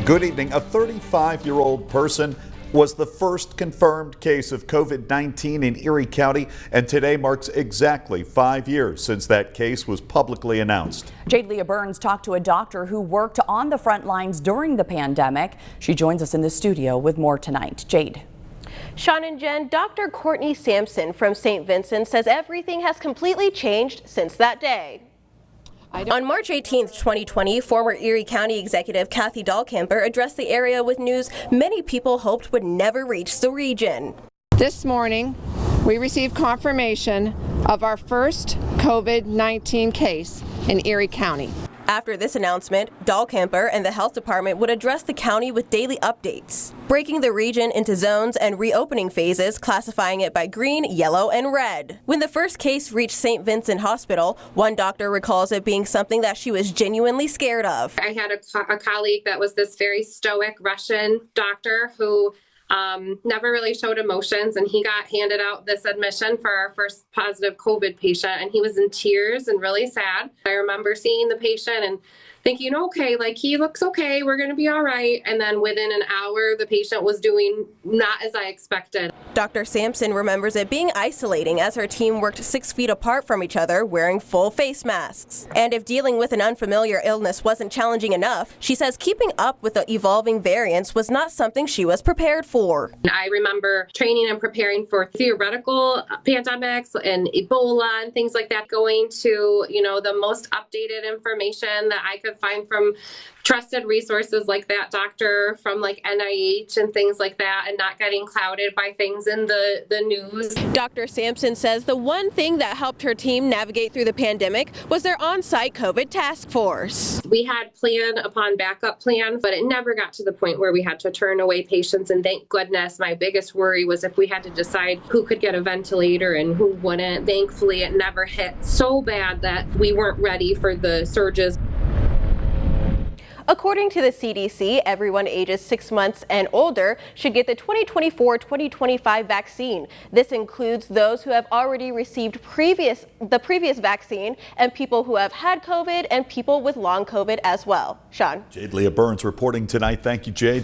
Good evening. A 35-year-old person was the first confirmed case of COVID-19 in Erie County, and today marks exactly 5 years since that case was publicly announced. Jade Leah Burns talked to a doctor who worked on the front lines during the pandemic. She joins us in the studio with more tonight. Jade. Sean and Jen, Dr. Courtney Sampson from St. Vincent says everything has completely changed since that day. On March 18, 2020, former Erie County Executive Kathy Dahlkemper addressed the area with news many people hoped would never reach the region. This morning, we received confirmation of our first COVID-19 case in Erie County. After this announcement, Dahlkemper and the health department would address the county with daily updates, breaking the region into zones and reopening phases, classifying it by green, yellow, and red. When the first case reached St. Vincent Hospital, one doctor recalls it being something that she was genuinely scared of. I had a colleague that was this very stoic Russian doctor who never really showed emotions, and he got handed out this admission for our first positive COVID patient, and he was in tears and really sad. I remember seeing the patient and thinking, okay, like, he looks okay, we're going to be all right. And then within an hour, the patient was doing not as I expected. Dr. Sampson remembers it being isolating as her team worked 6 feet apart from each other wearing full face masks. And if dealing with an unfamiliar illness wasn't challenging enough, she says keeping up with the evolving variants was not something she was prepared for. I remember training and preparing for theoretical pandemics and Ebola and things like that, going to, the most updated information that I could find from trusted resources like that doctor from like NIH and things like that, and not getting clouded by things in the news. Dr. Sampson says the one thing that helped her team navigate through the pandemic was their on-site COVID task force. We had plan upon backup plan, but it never got to the point where we had to turn away patients, and thank goodness. My biggest worry was if we had to decide who could get a ventilator and who wouldn't. Thankfully, it never hit so bad that we weren't ready for the surges. According to the CDC, everyone ages 6 months and older should get the 2024-2025 vaccine. This includes those who have already received the previous vaccine, and people who have had COVID, and people with long COVID as well. Sean. Jade Leah Burns reporting tonight. Thank you, Jade.